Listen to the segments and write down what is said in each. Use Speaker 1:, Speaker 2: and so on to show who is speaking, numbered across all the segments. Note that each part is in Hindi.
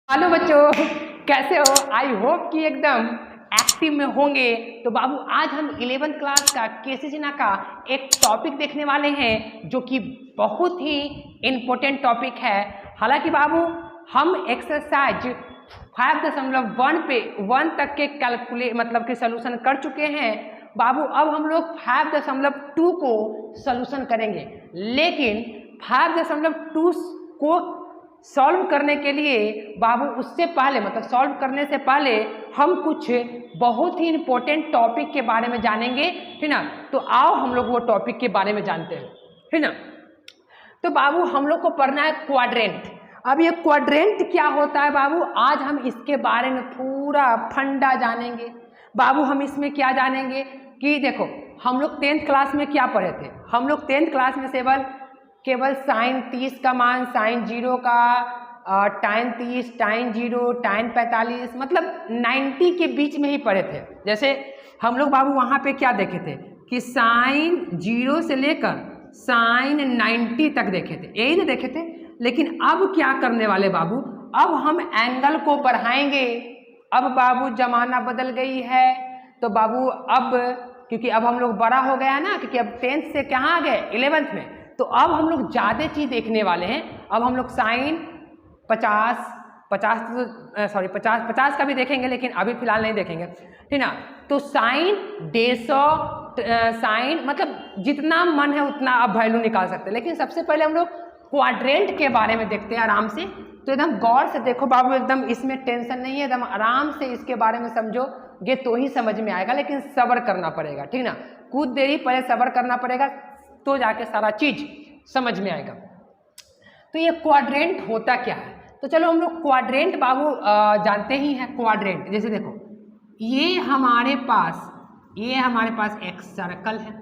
Speaker 1: हेलो बच्चों, कैसे हो? आई होप कि एकदम एक्टिव में होंगे। तो बाबू आज हम 11th क्लास का केसीजीना का एक टॉपिक देखने वाले हैं जो कि बहुत ही इम्पोर्टेंट टॉपिक है। हालांकि बाबू हम एक्सरसाइज 5.1 पे 1 तक के मतलब के सोल्यूशन कर चुके हैं बाबू। अब हम लोग 5.2 को सोल्यूशन करेंगे, लेकिन 5.2 को सॉल्व करने के लिए बाबू उससे पहले मतलब सॉल्व करने से पहले हम कुछ बहुत ही इम्पोर्टेंट टॉपिक के बारे में जानेंगे, ठीक ना। तो आओ हम लोग वो टॉपिक के बारे में जानते हैं, ठीक ना। तो बाबू हम लोग को पढ़ना है क्वाड्रेंट। अब ये क्वाड्रेंट क्या होता है बाबू, आज हम इसके बारे में पूरा फंडा जानेंगे बाबू। हम इसमें क्या जानेंगे कि देखो हम लोग 10th क्लास में क्या पढ़े थे। हम लोग 10th क्लास में केवल साइन 30 का मान, साइन 0 का, टाइन 30, टाइन 0, टाइन 45 मतलब 90 के बीच में ही पढ़े थे। जैसे हम लोग बाबू वहाँ पे क्या देखे थे कि साइन 0 से लेकर साइन 90 तक देखे थे, यही ना देखे थे। लेकिन अब क्या करने वाले बाबू, अब हम एंगल को बढ़ाएंगे। अब बाबू जमाना बदल गई है, तो बाबू अब क्योंकि अब हम लोग बड़ा हो गया ना, क्योंकि अब 10th से कहाँ आ गए 11th में, तो अब हम लोग ज़्यादा चीज़ देखने वाले हैं। अब हम लोग साइन 50 का भी देखेंगे, लेकिन अभी फिलहाल नहीं देखेंगे, ठीक ना। तो साइन 150 साइन मतलब जितना मन है उतना आप वैल्यू निकाल सकते हैं। लेकिन सबसे पहले हम लोग क्वाड्रेंट के बारे में देखते हैं आराम से। तो एकदम गौर से देखो बाबू, एकदम इसमें टेंशन नहीं है, एकदम आराम से इसके बारे में समझोगे तो ही समझ में आएगा। लेकिन सब्र करना पड़ेगा, ठीक ना। कुछ देरी पहले सब्र करना पड़ेगा, तो जाके सारा चीज समझ में आएगा। तो ये क्वाड्रेंट होता क्या है, तो चलो हम लोग क्वाड्रेंट बाबू जानते ही हैं। क्वाड्रेंट जैसे देखो ये हमारे पास एक सर्कल है,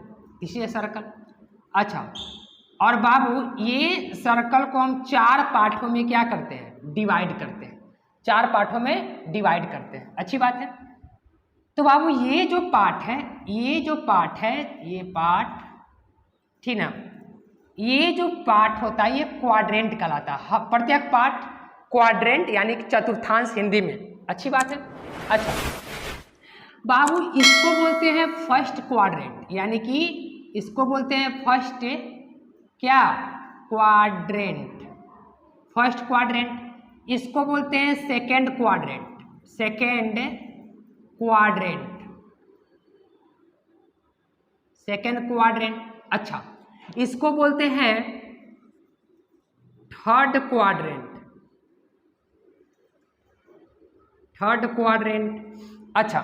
Speaker 1: इसी सर्कल। अच्छा, और बाबू ये सर्कल को हम 4 पार्टों में क्या करते हैं, डिवाइड करते हैं। 4 पार्टों में डिवाइड करते हैं, अच्छी बात है। तो बाबू ये जो पार्ट है ये पार्ट, ठीक ना, ये जो पार्ट होता है ये क्वाड्रेंट कहलाता है। प्रत्येक पार्ट क्वाड्रेंट यानी कि चतुर्थांश हिंदी में, अच्छी बात है। अच्छा बाबू इसको बोलते हैं फर्स्ट क्वाड्रेंट, यानी कि इसको बोलते हैं फर्स्ट क्या क्वाड्रेंट, फर्स्ट क्वाड्रेंट। इसको बोलते हैं सेकेंड क्वाड्रेंट। अच्छा, इसको बोलते हैं थर्ड क्वाड्रेंट। अच्छा,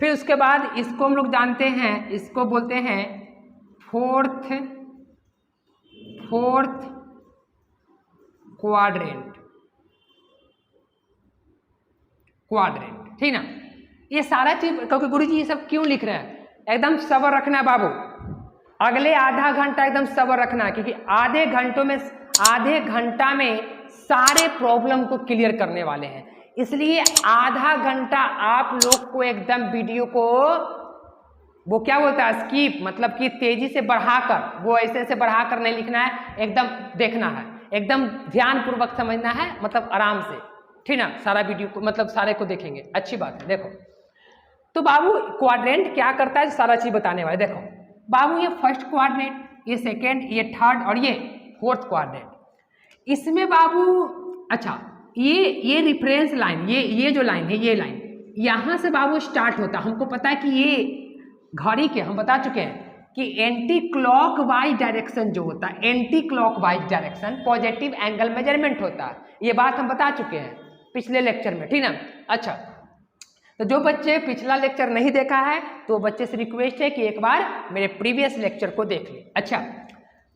Speaker 1: फिर उसके बाद इसको हम लोग जानते हैं, इसको बोलते हैं फोर्थ क्वाड्रेंट, ठीक ना। ये सारा चीज क्योंकि गुरुजी ये सब क्यों लिख रहे हैं, एकदम सब्र रखना है बाबू। अगले आधा घंटा एकदम सब्र रखना है, क्योंकि आधे घंटा में सारे प्रॉब्लम को क्लियर करने वाले हैं। इसलिए आधा घंटा आप लोग को एकदम वीडियो को वो क्या बोलता है स्किप, मतलब कि तेजी से बढ़ाकर, वो ऐसे बढ़ाकर नहीं लिखना है, एकदम देखना है, एकदम ध्यान पूर्वक समझना है, मतलब आराम से, ठीक ना। सारा वीडियो को मतलब सारे को देखेंगे, अच्छी बात है। देखो तो बाबू क्वाड्रेंट क्या करता है, सारा चीज बताने वाले। देखो बाबू ये फर्स्ट क्वाड्रेंट, ये सेकेंड, ये थर्ड और ये फोर्थ क्वाड्रेंट। इसमें बाबू अच्छा ये रिफरेंस लाइन, ये जो लाइन है, ये लाइन यहाँ से बाबू स्टार्ट होता है। हमको पता है कि ये घड़ी के हम बता चुके हैं कि एंटी क्लॉकवाइज डायरेक्शन जो होता है, anti clockwise direction positive angle measurement होता है। ये बात हम बता चुके हैं पिछले लेक्चर में, ठीक ना। अच्छा, तो जो बच्चे पिछला लेक्चर नहीं देखा है तो बच्चे से रिक्वेस्ट है कि एक बार मेरे प्रीवियस लेक्चर को देख ले। अच्छा,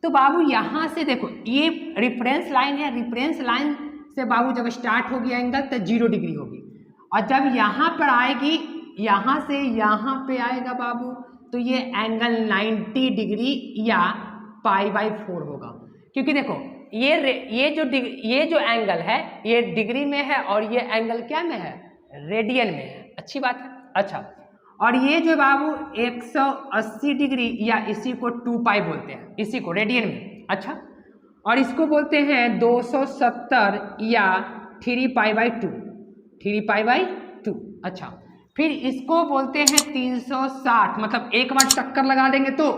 Speaker 1: तो बाबू यहाँ से देखो ये रिफरेंस लाइन है, रिफरेंस लाइन से बाबू जब स्टार्ट होगी एंगल तो 0 डिग्री होगी, और जब यहाँ पर आएगी, यहाँ से यहाँ पे आएगा बाबू, तो ये एंगल 90 डिग्री या π/4 होगा। क्योंकि देखो ये जो एंगल है ये डिग्री में है, और ये एंगल क्या में है, रेडियन में है, अच्छी बात है। अच्छा, और ये जो बाबू 180 डिग्री या इसी को 2π बोलते हैं, इसी को रेडियन में। अच्छा, और इसको बोलते हैं 270 या 3π/2, 3π/2। अच्छा, फिर इसको बोलते हैं 360, मतलब एक बार चक्कर लगा देंगे तो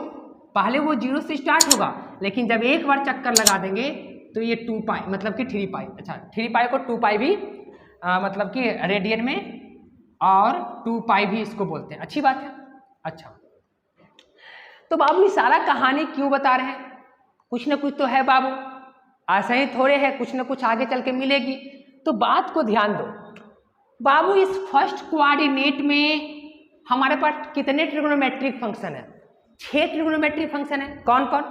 Speaker 1: पहले वो 0 से स्टार्ट होगा, लेकिन जब एक बार चक्कर लगा देंगे तो ये 2π मतलब कि 3π। अच्छा, 3π को 2π भी मतलब कि रेडियन में, और 2π भी इसको बोलते हैं। अच्छी बात है। अच्छा, तो बाबू ये सारा कहानी क्यों बता रहे हैं? कुछ ना कुछ तो है बाबू, ऐसा ही थोड़े है, कुछ ना कुछ आगे चल के मिलेगी। तो बात को ध्यान दो बाबू, इस फर्स्ट कोऑर्डिनेट में हमारे पास कितने ट्रिग्नोमेट्रिक फंक्शन है? 6 ट्रिग्नोमेट्रिक फंक्शन है। कौन कौन?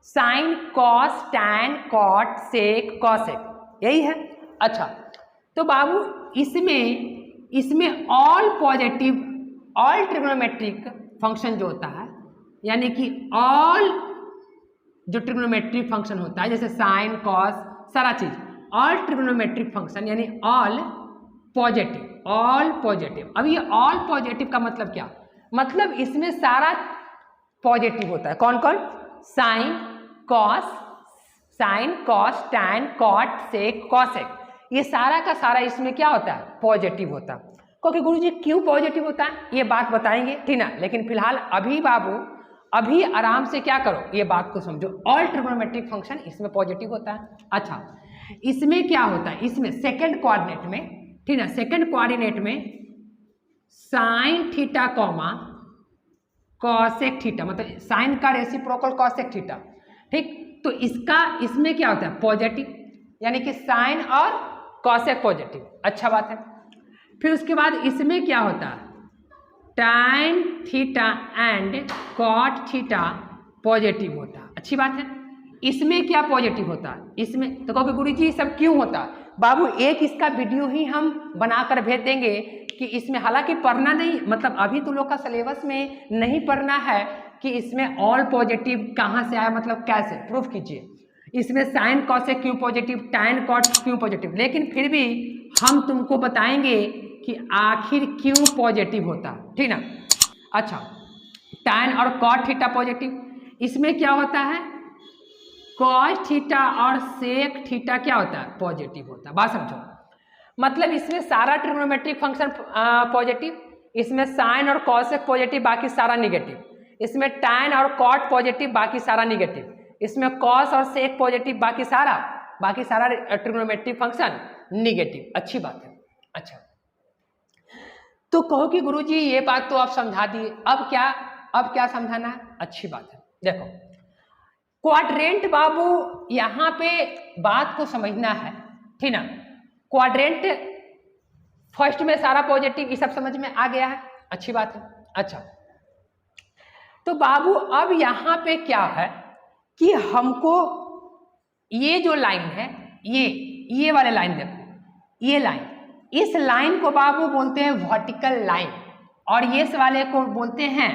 Speaker 1: साइन, कॉस, टैन, कॉट, सेक, कॉसेक, यही है। अच्छा, तो बाबू इसमें all positive, all trigonometric function जो होता है, यानी कि ऑल जो ट्रिग्नोमेट्रिक फंक्शन होता है, जैसे साइन, कॉस, सारा चीज ऑल ट्रिग्नोमेट्रिक फंक्शन, यानी ऑल पॉजिटिव, ऑल पॉजिटिव। अब ये ऑल पॉजिटिव का मतलब क्या? मतलब इसमें सारा पॉजिटिव होता है। कौन कौन? साइन, कॉस, टैन, कॉट, सेक, कॉसेक, ये सारा का सारा इसमें क्या होता है? पॉजिटिव होता है। क्योंकि गुरुजी क्यों पॉजिटिव होता है ये बात बताएंगे, ठीक ना। लेकिन फिलहाल अभी बाबू, अभी आराम से क्या करो, ये बात को समझो। ऑल ट्रिग्नोमेट्रिक फंक्शन इसमें पॉजिटिव होता है। अच्छा, इसमें क्या होता है? इसमें सेकंड कोऑर्डिनेट में, ठीक है, सेकंड कोऑर्डिनेट में sine theta comma cosec theta, मतलब साइन का रेसिप्रोकल कॉसेक थीटा, ठीक। तो इसमें क्या होता है? पॉजिटिव, यानी कि साइन और कॉसेक पॉजिटिव। अच्छा बात है। फिर उसके बाद इसमें क्या होता है? Tan theta and cot theta positive होता है। अच्छी बात है। इसमें क्या पॉजिटिव होता है? इसमें तो कहोगे गुरुजी सब क्यों होता है? बाबू एक इसका वीडियो ही हम बनाकर भेज देंगे कि इसमें, हालांकि पढ़ना नहीं, मतलब अभी तो लोग का सिलेबस में नहीं पढ़ना है कि इसमें ऑल पॉजिटिव कहाँ से आया, मतलब कैसे प्रूफ कीजिए। इसमें साइन कॉसेक क्यों पॉजिटिव, टैन कॉट क्यों पॉजिटिव, लेकिन फिर भी हम तुमको बताएंगे कि आखिर क्यों पॉजिटिव होता है, ठीक ना। अच्छा, टैन और कॉट थीटा पॉजिटिव, इसमें क्या होता है? कॉस थीटा और सेक थीटा क्या होता है? पॉजिटिव होता है। बात समझो, मतलब इसमें सारा ट्रिग्नोमेट्रिक फंक्शन पॉजिटिव, इसमें साइन और कॉसेक पॉजिटिव, बाकी सारा निगेटिव। इसमें टैन और कॉट पॉजिटिव, बाकी सारा निगेटिव। इसमें कॉस और सेक पॉजिटिव, बाकी सारा ट्रिग्नोमेट्रिक फंक्शन निगेटिव। अच्छी बात है। अच्छा, तो कहो कि गुरुजी ये बात तो आप समझा दिए, अब क्या समझाना है? अच्छी बात है। देखो क्वाड्रेंट बाबू, यहाँ पे बात को समझना है, ठीक ना। क्वाड्रेंट फर्स्ट में सारा पॉजिटिव, ये सब समझ में आ गया है। अच्छी बात है। अच्छा, तो बाबू अब यहाँ पे क्या है कि हमको ये जो लाइन है, ये वाले लाइन देखो, ये लाइन, इस लाइन को बाबू बोलते हैं वर्टिकल लाइन, और ये इस वाले को बोलते हैं,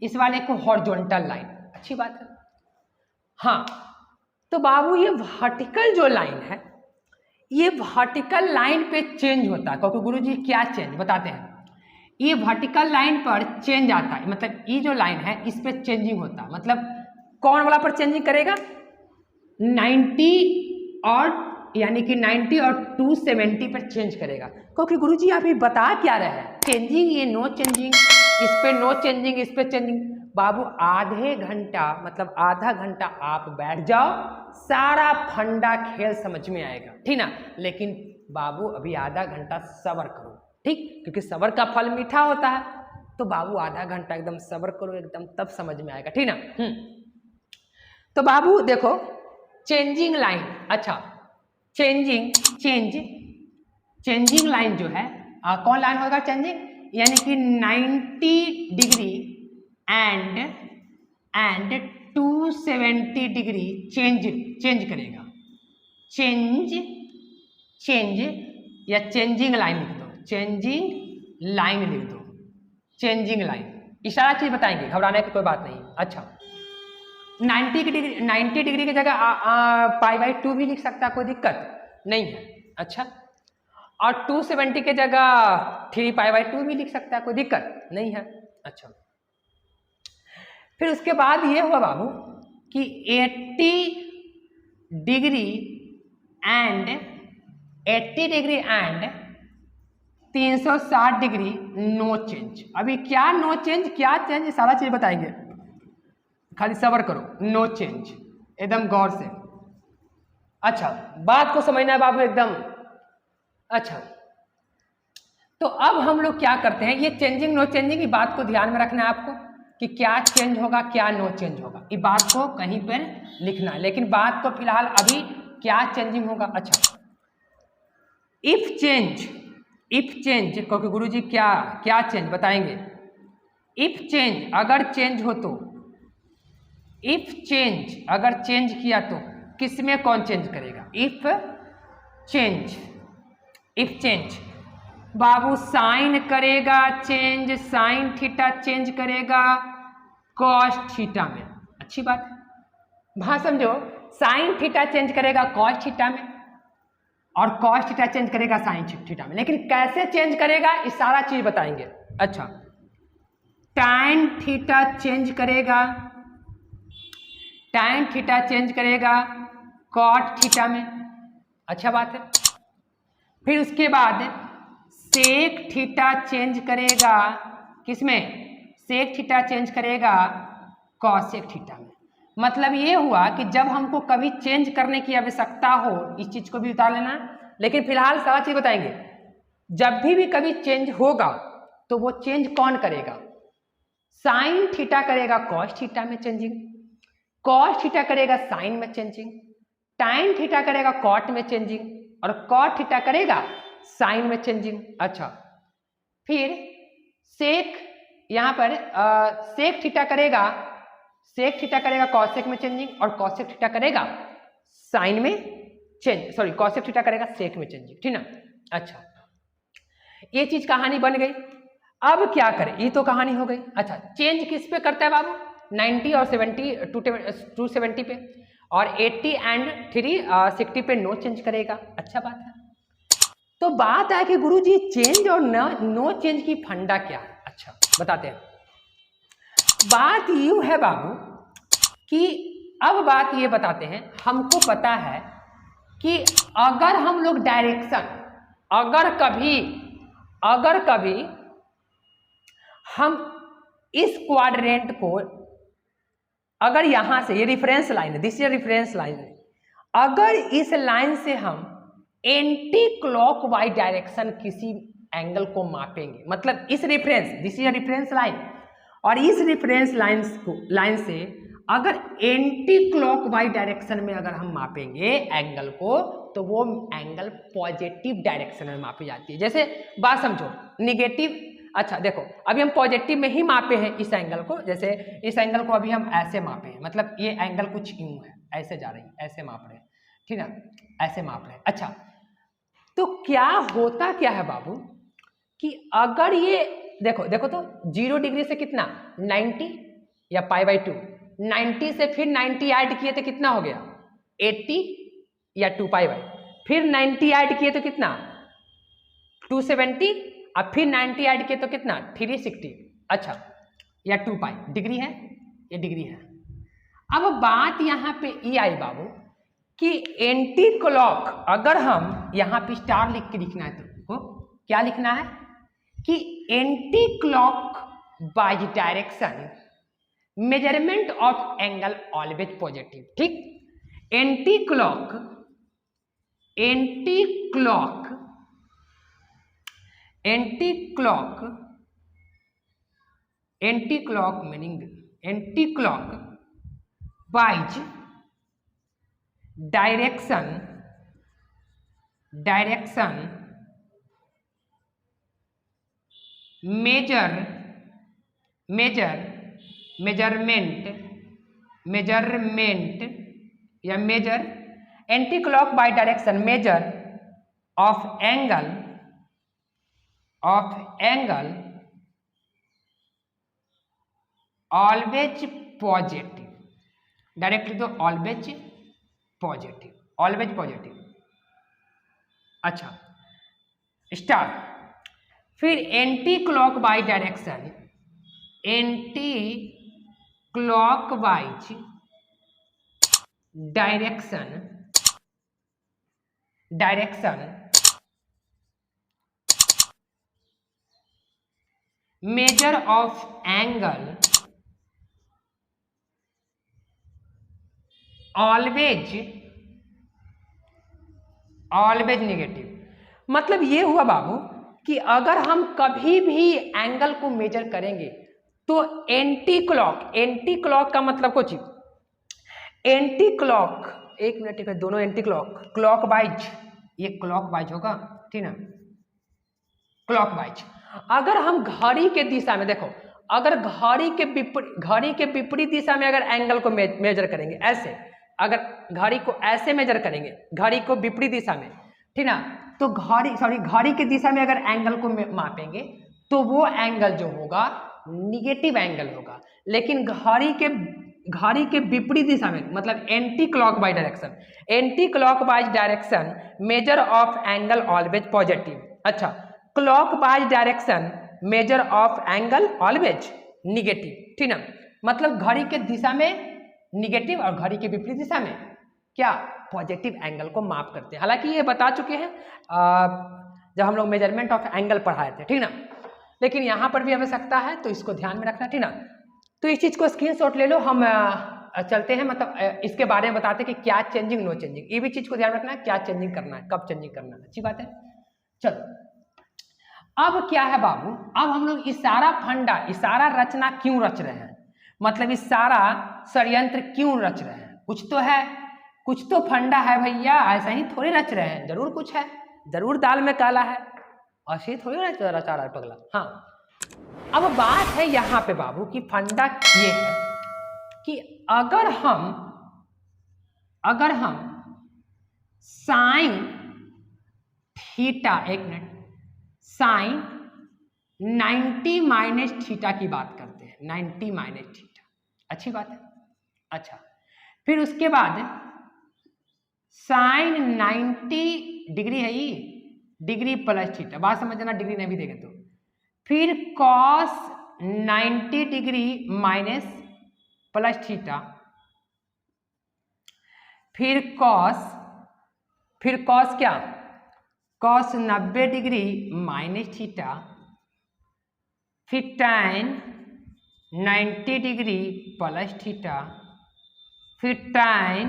Speaker 1: इस वाले को हॉरिजॉन्टल लाइन। अच्छी बात है। हाँ, तो बाबू ये वर्टिकल जो लाइन है, ये वर्टिकल लाइन पे चेंज होता है। क्योंकि गुरुजी क्या चेंज बताते हैं? ये वर्टिकल लाइन पर चेंज आता है, मतलब ये जो लाइन है इस पे चेंजिंग होता है। मतलब कौन वाला पर चेंजिंग करेगा? 90 और, यानी कि 90 और 270 पर चेंज करेगा। क्योंकि गुरुजी आप ये बता क्या रहे हैं? चेंजिंग, ये नो चेंजिंग, इस पे नो चेंजिंग, इस पे चेंजिंग। बाबू आधे घंटा, मतलब आधा घंटा आप बैठ जाओ, सारा फंडा खेल समझ में आएगा, ठीक ना। लेकिन बाबू अभी आधा घंटा सब्र करो, ठीक, क्योंकि सब्र का फल मीठा होता है। तो बाबू आधा घंटा एकदम सब्र करो, एकदम तब समझ में आएगा, ठीक ना। तो बाबू देखो चेंजिंग लाइन, अच्छा चेंजिंग लाइन जो है कौन लाइन होगा? चेंजिंग, यानी कि 90 डिग्री एंड 270 डिग्री चेंज करेगा। चेंज या चेंजिंग लाइन लिख दो, चेंजिंग लाइन लिख दो, चेंजिंग लाइन। इशारा चीज बताएंगे, घबराने की कोई बात नहीं। अच्छा, 90 डिग्री की जगह π/2 भी लिख सकता है, कोई दिक्कत नहीं है। अच्छा, और 270 की जगह 3π/2 भी लिख सकता है, कोई दिक्कत नहीं है। अच्छा, फिर उसके बाद ये हुआ बाबू कि 80 degree and 80 degree and 360 degree no change. अभी क्या नो चेंज, क्या चेंज, सारा चीज बताएंगे, खाली सब्र करो। नो चेंज, एकदम गौर से। अच्छा, बात को समझना है बाबू एकदम। अच्छा, तो अब हम लोग क्या करते हैं, ये चेंजिंग नो चेंजिंग की बात को ध्यान में रखना है आपको कि क्या चेंज होगा क्या नो चेंज होगा, ये बात को कहीं पर लिखना है। लेकिन बात को फिलहाल अभी क्या चेंजिंग होगा। अच्छा, इफ चेंज, इफ चेंज क्योंकि गुरुजी क्या क्या चेंज बताएंगे। इफ चेंज, अगर चेंज हो तो, इफ चेंज अगर चेंज किया तो किसमें कौन चेंज करेगा। इफ चेंज, इफ चेंज बाबू साइन करेगा चेंज, साइन थीटा चेंज करेगा कॉस थीटा में। अच्छी बात है, वहां समझो, साइन थीटा चेंज करेगा कॉस थीटा में और कॉस थीटा चेंज करेगा साइन थीटा में। लेकिन कैसे चेंज करेगा ये सारा चीज बताएंगे। अच्छा, टाइन थीटा चेंज करेगा, टाइन थीटा चेंज करेगा कॉट थीटा में। अच्छा बात है। फिर उसके बाद सेक थीटा चेंज करेगा किसमें, सेक थीटा चेंज करेगा कॉसेक थीटा में। मतलब ये हुआ कि जब हमको कभी चेंज करने की आवश्यकता हो, इस चीज को भी उतार लेना। लेकिन फिलहाल सारा चीज बताएंगे। जब भी कभी चेंज होगा तो वो चेंज कौन करेगा, साइन थीटा करेगा कॉस थीटा में चेंजिंग, कॉस थीटा करेगा साइन में चेंजिंग, टाइन थीटा करेगा कॉट में चेंजिंग और कॉट थीटा करेगा साइन में चेंजिंग। अच्छा, फिर सेक, यहां पर सेक थीटा करेगा, सेक थीटा करेगा कॉसेक में चेंजिंग और कॉसेक थीटा करेगा साइन में चेंज, सॉरी कॉसेक थीटा करेगा सेक में चेंजिंग, ठीक ना। अच्छा, ये चीज कहानी बन गई। अब क्या करें, ये तो कहानी हो गई। अच्छा, चेंज किस पे करता है बाबू, 90 और 70 270 पे, और 80 एंड 360 पे नो चेंज करेगा। अच्छा बात है। तो बात है कि गुरुजी चेंज और नो चेंज की फंडा क्या है। अच्छा बताते हैं। बात यूं है बाबू कि अब बात ये बताते हैं, हमको पता है कि अगर हम लोग डायरेक्शन, अगर कभी हम इस क्वाड्रेंट को, अगर यहां से, ये रेफरेंस लाइन है, दिस इज रेफरेंस लाइन, अगर इस लाइन से हम एंटी क्लॉकवाइज डायरेक्शन किसी एंगल को मापेंगे, मतलब इस reference, this is reference line, और इस रेफरेंस लाइन से अगर एंटी क्लॉकवाइज डायरेक्शन में अगर हम मापेंगे एंगल को, तो वो एंगल पॉजिटिव डायरेक्शन में मापी जाती है। जैसे बात समझो, निगेटिव, अच्छा देखो, अभी हम पॉजिटिव में ही मापे हैं इस एंगल को। जैसे इस एंगल को अभी हम ऐसे मापे हैं, मतलब ये एंगल कुछ यूं है, ऐसे जा रही है, ऐसे माप रहे हैं, ठीक है, ऐसे माप रहे हैं। अच्छा, तो क्या होता क्या है बाबू कि अगर ये देखो तो 0 डिग्री से कितना 90 या π/2, 90 से फिर 90 ऐड किए तो कितना हो गया 80 या 2π, फिर 90 ऐड किए तो कितना 270, और फिर 90 ऐड किए तो कितना 360। अच्छा, या 2π डिग्री है, ये डिग्री है। अब बात यहाँ पे ये आई बाबू कि एंटी क्लॉक, अगर हम यहाँ पे स्टार लिख के लिखना है तो क्या लिखना है कि anticlockwise direction measurement of angle always positive, ठीक। Anti clock meaning anticlockwise direction measurement या measure anti clock by direction measure of angle always positive, directly तो ऑलवेज पॉजिटिव। अच्छा, स्टार्ट। फिर anti clock by direction, anticlockwise direction measure of angle always negative. मतलब ये हुआ बाबू कि अगर हम कभी भी एंगल को मेजर करेंगे तो एंटी क्लॉक का मतलब कुछ एंटी क्लॉक, एक मिनट ठीक है, दोनों एंटी क्लॉक वाइज, ये क्लॉक वाइज होगा ठीक ना, क्लॉक वाइज। अगर हम घड़ी के दिशा में देखो, अगर घड़ी के विपरीत दिशा में अगर एंगल को मेजर करेंगे ऐसे, अगर घड़ी को ऐसे मेजर करेंगे, घड़ी को विपरीत दिशा में ठीक ना, तो घड़ी की दिशा में अगर एंगल को मापेंगे तो वो एंगल जो होगा निगेटिव एंगल होगा। लेकिन घड़ी के विपरीत दिशा में मतलब anticlockwise direction measure of angle always positive. अच्छा, clockwise direction measure of angle always negative ठीक ना, मतलब घड़ी के दिशा में निगेटिव और घड़ी के विपरीत दिशा में क्या पॉजिटिव एंगल को माप करते हैं। हालांकि ये बता चुके हैं जब हम लोग मेजरमेंट ऑफ एंगल पढ़ाए थे ठीक ना, लेकिन यहाँ पर भी आवश्यकता है तो इसको ध्यान में रखना ठीक ना। तो इस चीज़ को स्क्रीनशॉट ले लो, हम चलते हैं, मतलब इसके बारे में बताते हैं कि क्या चेंजिंग नो चेंजिंग, ये भी चीज़ को ध्यान रखना है, क्या चेंजिंग करना है, कब चेंजिंग करना है। अच्छी बात है। चलो अब क्या है बाबू, अब हम लोग इशारा रचना क्यों रच रहे हैं, मतलब इस सारा षड्यंत्र क्यों रच रहे हैं, कुछ तो फंडा है भैया, ऐसा ही थोड़ी रच रहे हैं, जरूर कुछ है, जरूर दाल में काला है, ऐसे ही थोड़ी रचा रहा है पगला। हाँ, अब बात है यहाँ पे बाबू कि फंडा ये है कि अगर हम साइन थीटा, एक मिनट, साइन 90 माइनस थीटा की बात करते हैं, 90 माइनस थीटा, अच्छी बात है। अच्छा, फिर उसके बाद साइन 90 डिग्री है, ये डिग्री प्लस थीटा, बात समझना, डिग्री नहीं भी देंगे तो फिर cos 90 degree minus plus theta, फिर कॉस क्या, कॉस 90 डिग्री माइनस थीटा, फिर tan 90 डिग्री प्लस थीटा, फिर tan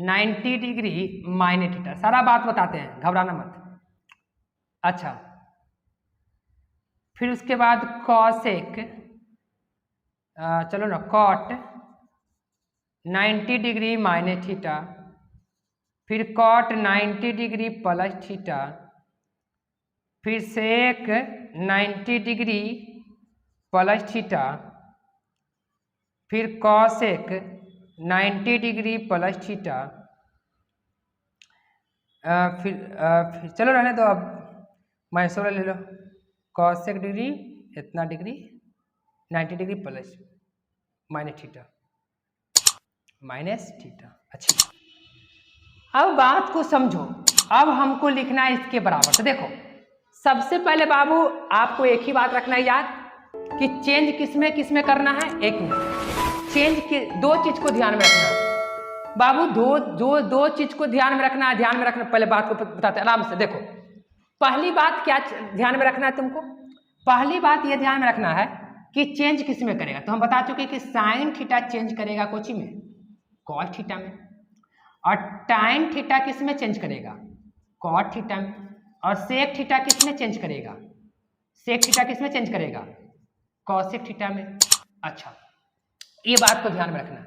Speaker 1: 90 डिग्री माइनस थीटा, सारा बात बताते हैं, घबराना मत। अच्छा, फिर उसके बाद कॉसेक, चलो ना, कॉट 90 डिग्री माइनस थीटा, फिर कॉट 90 डिग्री प्लस थीटा, फिर सेक 90 डिग्री प्लस थीटा, फिर कॉसेक 90 डिग्री प्लस थीटा, फिर चलो रहने दो, अब मैसूर ले लो, कॉसेक डिग्री इतना degree 90 degree plus minus theta. अच्छा, अब बात को समझो, अब हमको लिखना है इसके बराबर। तो देखो, सबसे पहले बाबू आपको एक ही बात रखना है याद कि चेंज किसमें करना है। एक मिनट, चेंज के दो चीज को ध्यान में रखना है बाबू, दो चीज को ध्यान में रखना है, पहले बात को बताते आराम से। देखो, पहली बात क्या ध्यान में रखना है तुमको, पहली बात यह ध्यान में रखना है कि चेंज किसमें करेगा। तो हम बता चुके कि साइन थीटा चेंज करेगा कोची में, कॉस थीटा में, और टाइन थीटा किसमें चेंज करेगा, कॉट थीटा में, और सेक थीटा किसमें चेंज करेगा, कॉसेक थीटा में। अच्छा, ये बात को ध्यान में रखना है।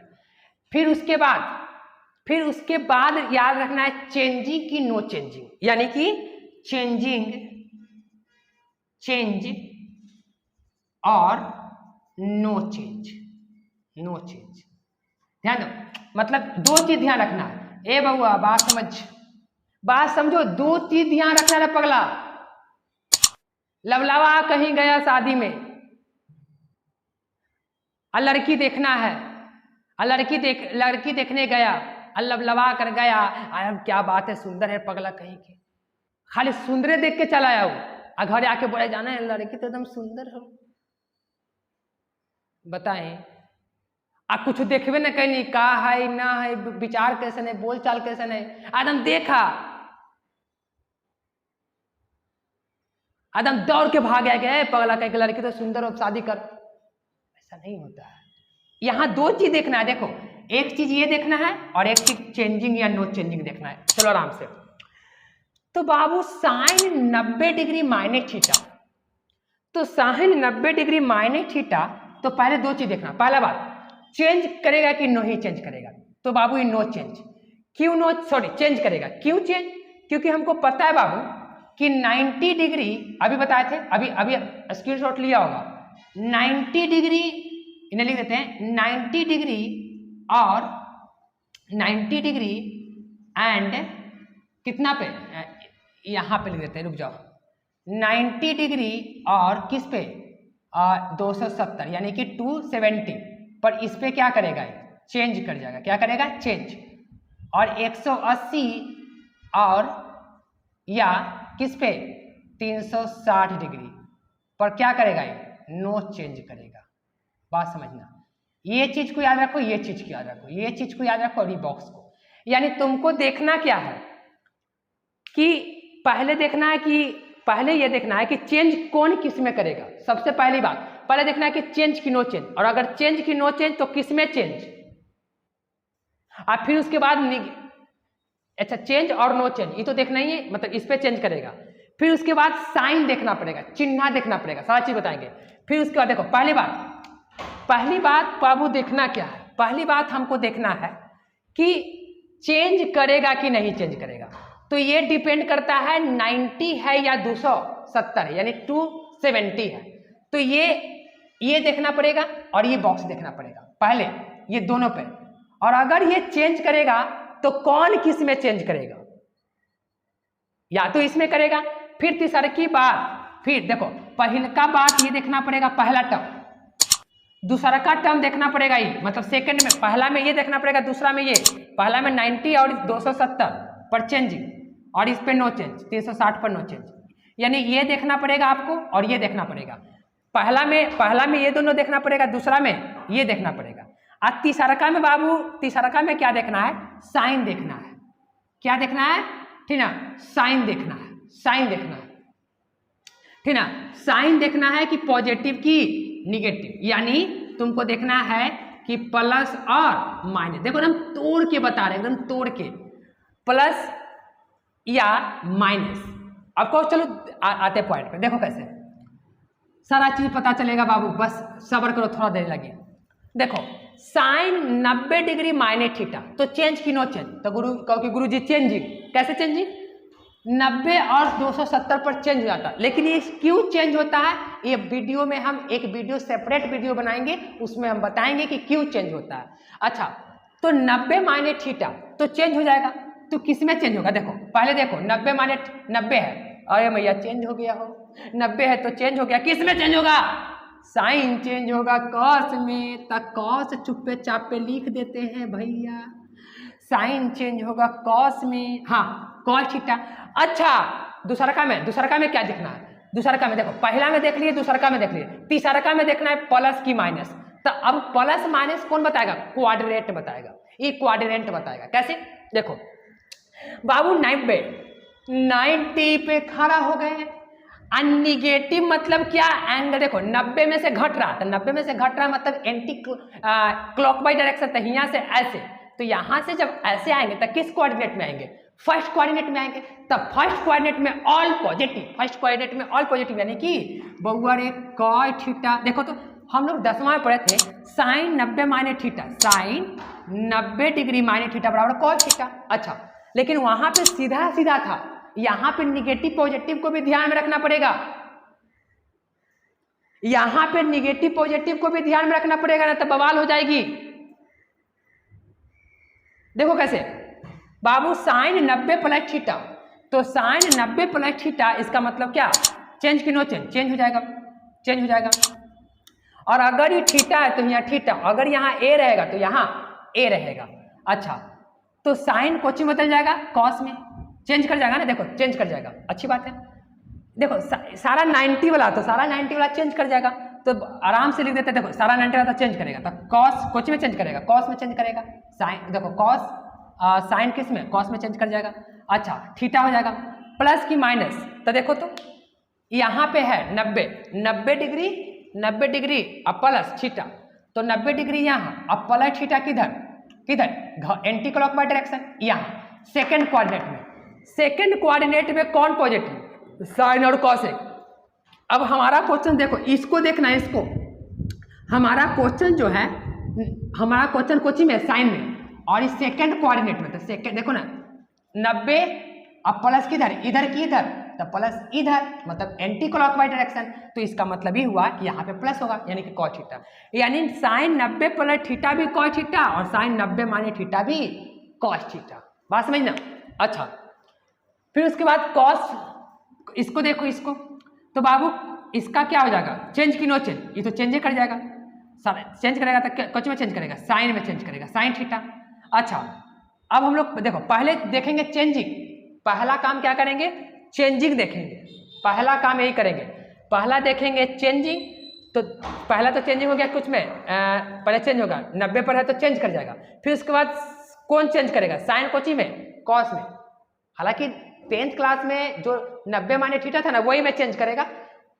Speaker 1: फिर उसके बाद याद रखना है चेंजिंग की नो चेंजिंग, यानी कि चेंज और नो चेंज। ध्यान दो, मतलब दो चीज ध्यान रखना है। ए बउआ, बात समझो, दो चीज ध्यान रखना है पगला। लवलावा कहीं गया शादी में, और लड़की देखना है, और लड़की देखने गया, और लवलावा कर गया, क्या बात है, सुंदर है पगला कहीं की, खाली सुंदरे देख के चला आया वो, और घर आके बोले जाना है लड़की तो एकदम सुंदर हो। बताएं, आप कुछ देखबे न कहीं, का है ना है, विचार कैसे नहीं, बोल चाल कैसे नहीं, आदम देखा एकदम दौड़ के भाग गया पगला कह के लड़की तो सुंदर हो शादी कर, ऐसा नहीं होता है। यहाँ दो चीज देखना है, देखो एक चीज ये देखना है और एक चीज चेंजिंग या नो चेंजिंग देखना है। चलो आराम से। तो बाबू साइन 90 डिग्री माइनस थीटा, तो साइन 90 डिग्री माइनस थीटा, तो पहले दो चीज देखना। पहला बात चेंज करेगा कि नो ही चेंज करेगा, तो बाबू ये नो चेंज। क्यों नो, सॉरी चेंज करेगा, क्यों चेंज? क्योंकि हमको पता है बाबू कि 90 डिग्री अभी बताए थे, अभी स्क्रीनशॉट लिया होगा, 90 डिग्री इन्हें लिख देते हैं 90 डिग्री और 90 डिग्री एंड कितना पे, यहाँ पे लिख देते हैं, रुक जाओ, 90 डिग्री और किस पे 270 यानी कि 270 पर इस पे क्या करेगा, चेंज कर जाएगा, क्या करेगा चेंज। और 180 और या किस पे 360 डिग्री पर क्या करेगा, ये नो चेंज करेगा। बात समझना, ये चीज को याद रखो, ये चीज को याद रखो, ये चीज को याद रखो और ये बॉक्स को। यानी तुमको देखना क्या है कि पहले देखना है कि पहले ये देखना है कि चेंज कौन किस में करेगा। सबसे पहली बात पहले देखना है कि चेंज की नो चेंज, और अगर चेंज की नो चेंज तो किस में चेंज, और फिर उसके बाद अच्छा चेंज और नो चेंज ये तो देखना ही है, मतलब इस पे चेंज करेगा। फिर उसके बाद साइन देखना पड़ेगा, चिन्ह देखना पड़ेगा, सारा चीज बताएंगे। फिर उसके बाद देखो पहली बात बाबू देखना क्या है, पहली बात हमको देखना है कि चेंज करेगा कि नहीं चेंज करेगा। तो ये डिपेंड करता है 90 है या 270 है, यानी 270 है। तो ये देखना पड़ेगा और ये बॉक्स देखना पड़ेगा पहले, ये दोनों पे। और अगर ये चेंज करेगा तो कौन किस में चेंज करेगा, या तो इसमें करेगा। फिर तीसरा की बात, फिर देखो पहले का बात ये देखना पड़ेगा पहला टर्म, दूसरा का टर्म देखना पड़ेगा, ये मतलब सेकंड में पहला में ये देखना पड़ेगा, दूसरा में ये, पहला में 90 और 270 पर चेंजिंग और इस पे नो चेंज, 360 पर नो चेंज। यानी ये देखना पड़ेगा आपको और ये देखना पड़ेगा। पहला में ये दोनों देखना पड़ेगा, दूसरा में ये देखना पड़ेगा। और तीसरा में बाबू, तीसरा में क्या देखना है, साइन देखना है। क्या देखना है, ठीक ना, साइन देखना है, साइन देखना है, ठीक ना। साइन देखना है कि पॉजिटिव की निगेटिव, यानी तुमको देखना है कि प्लस और माइनस। देखो एकदम तोड़ के बता रहे हैं, एकदम तोड़ के, प्लस या माइनस। अब कहो चलो आते पॉइंट पे, देखो कैसे सारा चीज पता चलेगा बाबू, बस सब्र करो, थोड़ा देर लगे। देखो साइन 90 डिग्री माइनस थीटा, तो चेंज की नो चेंज, तो कहो कि गुरुजी चेंजिंग, कैसे चेंजिंग, 90 और 270 पर चेंज हो जाता है। लेकिन ये क्यों चेंज होता है, ये वीडियो में हम एक वीडियो सेपरेट वीडियो बनाएंगे, उसमें हम बताएंगे कि क्यों चेंज होता है। अच्छा तो 90 माइनस थीटा तो चेंज हो जाएगा, तो किस में चेंज होगा, देखो पहले देखो 90 माइनस 90 है, अरे मैया चेंज हो गया हो, 90 है तो चेंज हो गया, किस में चेंज होगा, साइन चेंज होगा कॉस में। तक कॉस चुप्पे चापे लिख देते हैं भैया, साइन चेंज होगा कॉस में, हाँ कॉस थीटा। अच्छा दूसरा में क्या देखना है, दूसरा में देखो पहला में देख लिए, दूसरा में देख लिए, तीसरा में देखना है प्लस की माइनस। तो अब प्लस माइनस कौन बताएगा, क्वाड्रेंट बताएगा, ये क्वाड्रेंट बताएगा। कैसे, देखो बाबू 90 पे खड़ा हो गए, निगेटिव मतलब क्या, एंगल देखो 90 में से घट रहा, तो 90 में से घट रहा मतलब एंटी क्लॉकवाइज डायरेक्शन, तो यहाँ से ऐसे, तो यहाँ से जब ऐसे आएंगे तो किस कोऑर्डिनेट में आएंगे, फर्स्ट कोऑर्डिनेट में आएंगे। तब फर्स्ट कोऑर्डिनेट में ऑल पॉजिटिव, फर्स्ट कोऑर्डिनेट में ऑल पॉजिटिव, यानी कि बउआ रे कॉस थीटा। देखो तो हम लोग 10वां में पढ़े थे, sine 90 minus theta, sine 90 degree minus theta बराबर कॉस थीटा। अच्छा लेकिन वहां पे सीधा सीधा था, यहां पे निगेटिव पॉजिटिव को भी ध्यान में रखना पड़ेगा, यहां पे निगेटिव पॉजिटिव को भी ध्यान में रखना पड़ेगा, ना तो बवाल हो जाएगी। देखो कैसे बाबू, साइन 90 प्लस थीटा, तो साइन 90 प्लस थीटा, इसका मतलब क्या, चेंज की नो चेंज, चेंज हो जाएगा, चेंज हो जाएगा। और अगर ये थीटा है तो यहाँ थीटा, अगर यहाँ ए रहेगा तो यहाँ ए रहेगा। अच्छा तो साइन कोची बदल जाएगा, कॉस में चेंज कर जाएगा ना, देखो चेंज कर जाएगा, अच्छी बात है। देखो सारा 90 वाला, तो सारा 90 वाला चेंज कर जाएगा, तो आराम से लिख देते हैं। देखो सारा 90 वाला तो चेंज करेगा, तो कॉस कोची में चेंज करेगा, कॉस में चेंज करेगा, साइन देखो कॉस साइन किस में, कॉस में चेंज कर जाएगा। अच्छा थीटा हो जाएगा, प्लस की माइनस, तो देखो तो यहाँ पे है 90 डिग्री अब प्लस थीटा, तो 90 डिग्री यहाँ अब प्लस थीटा किधर किधर एंटी क्लॉकवाइज डायरेक्शन यहाँ सेकंड कोऑर्डिनेट में कौन पॉजिटिव, साइन और कॉसेक। अब हमारा क्वेश्चन देखो, इसको देखना है, इसको हमारा क्वेश्चन जो है, हमारा क्वेश्चन कोची में साइन में और इस सेकंड कोऑर्डिनेट में, तो सेकंड देखो ना 90 अब प्लस किधर इधर की इधर, तो प्लस इधर मतलब एंटी क्लॉकवाइज डायरेक्शन, तो इसका मतलब ही हुआ कि यहाँ पे प्लस होगा यानी कि कॉस थीटा, यानी साइन 90 प्लस थीटा भी कॉस थीटा और साइन 90 माइनस थीटा भी कॉस थीटा। बात समझना। अच्छा फिर उसके बाद कॉस, इसको देखो इसको, तो बाबू इसका क्या हो जाएगा, चेंज की नो चेंज, ये तो चेंज ही कर जाएगा, चेंज करेगा तो कुछ में चेंज करेगा, साइन में चेंज करेगा, साइन थीटा। अच्छा अब हम लोग देखो पहले देखेंगे चेंजिंग, पहला काम क्या करेंगे, चेंजिंग देखेंगे, पहला काम यही करेंगे, पहला देखेंगे चेंजिंग, तो पहला तो चेंजिंग हो गया कुछ में, पहले चेंज होगा 90 पर है तो चेंज कर जाएगा, फिर उसके बाद कौन चेंज करेगा, साइन कोची में कॉस में, हालांकि 10th क्लास में जो 90 माइनस थीटा था ना वही में चेंज करेगा,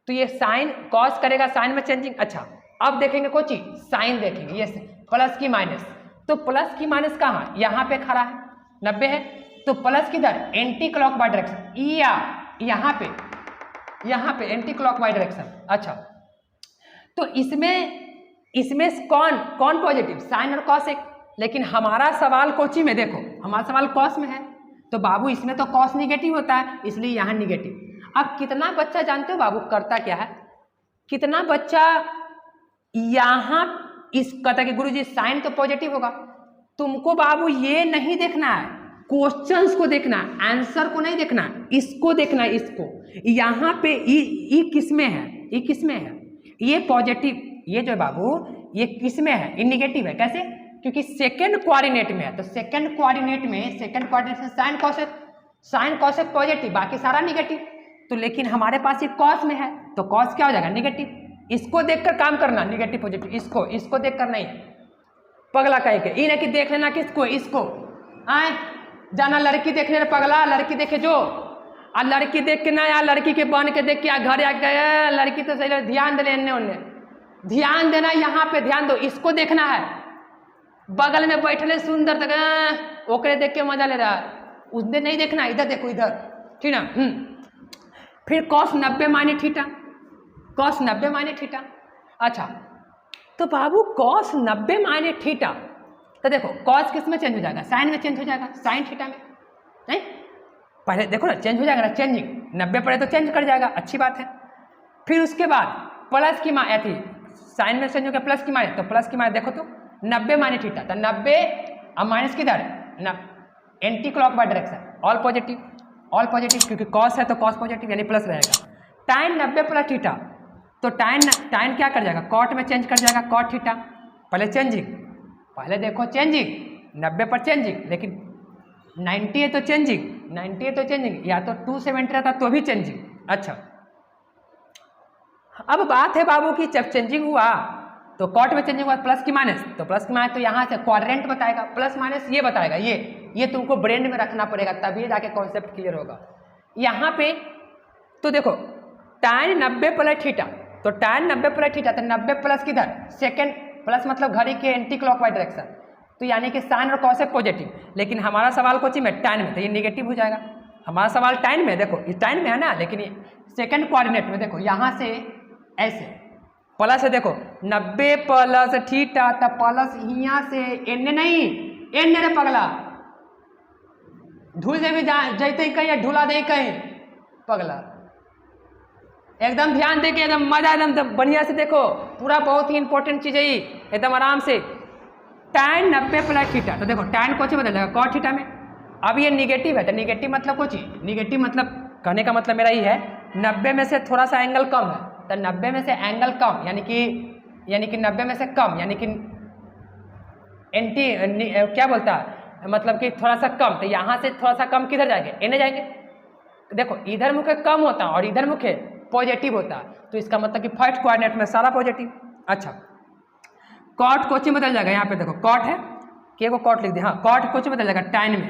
Speaker 1: तो ये साइन कॉस करेगा, साइन में चेंजिंग। अच्छा अब देखेंगे कोची, साइन देखेंगे, ये प्लस की माइनस, तो प्लस की माइनस कहाँ, यहाँ पे खड़ा है 90 है, तो प्लस किधर एंटी क्लॉकवाइज डायरेक्शन, या यहाँ पे एंटी क्लॉकवाइज डायरेक्शन। अच्छा तो इसमें कौन पॉजिटिव, साइन और कॉस एक, लेकिन हमारा सवाल कोची में देखो, हमारा सवाल कॉस में है, तो बाबू इसमें तो कॉस निगेटिव होता है इसलिए यहाँ निगेटिव। अब कितना बच्चा जानते हो बाबू करता क्या है, कितना बच्चा यहाँ इस कहता कि गुरुजी साइन तो पॉजिटिव होगा, तुमको बाबू ये नहीं देखना है, क्वेश्चंस को देखना है, आंसर को नहीं देखना है, इसको देखना है, इसको यहाँ पे ई किस में है, ये किस में है, ये पॉजिटिव, ये जो बाबू ये किस में है, ये निगेटिव है, कैसे, क्योंकि सेकंड कोऑर्डिनेट में है, तो सेकंड कोऑर्डिनेट में साइन कॉसेक पॉजिटिव, बाकी सारा निगेटिव, तो लेकिन हमारे पास ये कॉस में है तो कॉस क्या हो जाएगा, निगेटिव। इसको देखकर काम करना, निगेटिव पॉजिटिव, इसको देखकर नहीं, पगला कहीं के ये नहीं कि देख लेना किसको, इसको आए जाना लड़की देखने पगला, लड़की देखे जो, और लड़की देख के ना यार, लड़की के बन के देख के घर आ गए, लड़की तो सही, ध्यान दे लेने उन्हें, ध्यान देना, यहाँ पे ध्यान दो, इसको देखना है, बगल में बैठले सुंदर तक ओकरे देख के मजा ले रहा है, उसने नहीं देखना, इधर देखो इधर, ठीक ना। फिर cos 90 minus theta, cos 90 minus theta. अच्छा तो बाबू कॉस 90 माइनस थीटा, तो देखो कॉस किस में चेंज हो जाएगा, साइन में चेंज हो जाएगा, साइन थीटा में, नहीं पहले देखो ना चेंज हो जाएगा ना, चेंजिंग 90 पड़े तो चेंज कर जाएगा, अच्छी बात है। फिर उसके बाद प्लस की माइनस थी, साइन में चेंज हो गया प्लस की माइनस, तो प्लस की माइनस देखो तो 90 माइनस थीटा, तो 90 अब माइनस किधर, anti clockwise direction, all positive क्योंकि कॉस है तो कॉस पॉजिटिव यानी प्लस रहेगा। टाइन 90 प्लस थीटा, तो टाइन क्या कर जाएगा, कॉट में चेंज कर जाएगा, कॉट थीटा, पहले चेंजिंग, पहले देखो चेंजिंग 90 पर चेंजिंग, लेकिन 90 है तो चेंजिंग, या तो 270 रहता तो भी चेंजिंग। अच्छा अब बात है बाबू की जब चेंजिंग हुआ तो कॉट में चेंजिंग हुआ, प्लस की माइनस, तो प्लस की माइनस तो यहाँ से क्वाड्रेंट बताएगा, प्लस माइनस ये बताएगा, ये तुमको ब्रेन में रखना पड़ेगा तभी जाके कॉन्सेप्ट क्लियर होगा। यहाँ पे तो देखो टाइन 90 प्लस थीटा, तो टाइन 90 प्लस थीटा, तो 90 प्लस किधर, सेकंड प्लस मतलब घड़ी के एंटी क्लॉकवाइज डायरेक्शन, तो यानी कि साइन और कॉसेक पॉजिटिव, लेकिन हमारा सवाल कोची में टाइन में, तो ये निगेटिव हो जाएगा। हमारा सवाल टाइन में, देखो ये टाइन में है ना, लेकिन ये सेकंड कोऑर्डिनेट में देखो यहाँ से ऐसे प्लस है, देखो 90 प्लस थीटा, तो प्लस यहाँ से एन नहीं, एन रे पगला, धूल से भी जैते कहीं या ढूला दे कहीं पगला, एकदम ध्यान दे के एकदम मजा, एकदम बढ़िया से देखो पूरा, बहुत ही इंपॉर्टेंट चीज है ये, एकदम आराम से। tan 90 प्लस थीटा, तो देखो tan को बदल जाएगा कॉट थीटा में, अब ये निगेटिव है, तो निगेटिव मतलब कुछ, निगेटिव मतलब कहने का मतलब मेरा ये है 90 में से थोड़ा सा एंगल कम है, तो 90 में से एंगल कम यानी कि 90 में से कम यानी कि एंटी क्या बोलता है, मतलब कि थोड़ा सा कम, तो यहाँ से थोड़ा सा कम किधर जाएंगे, एन जाएंगे, देखो इधर मुखे कम होता है और इधर मुखे पॉजिटिव होता है, तो इसका मतलब कि फर्स्ट कोऑर्डिनेट में सारा पॉजिटिव। अच्छा कॉट कोची बदल जाएगा, यहाँ पे देखो कॉट है के को कॉट लिख दिया, हाँ कॉट कोची बदल जाएगा टाइन में।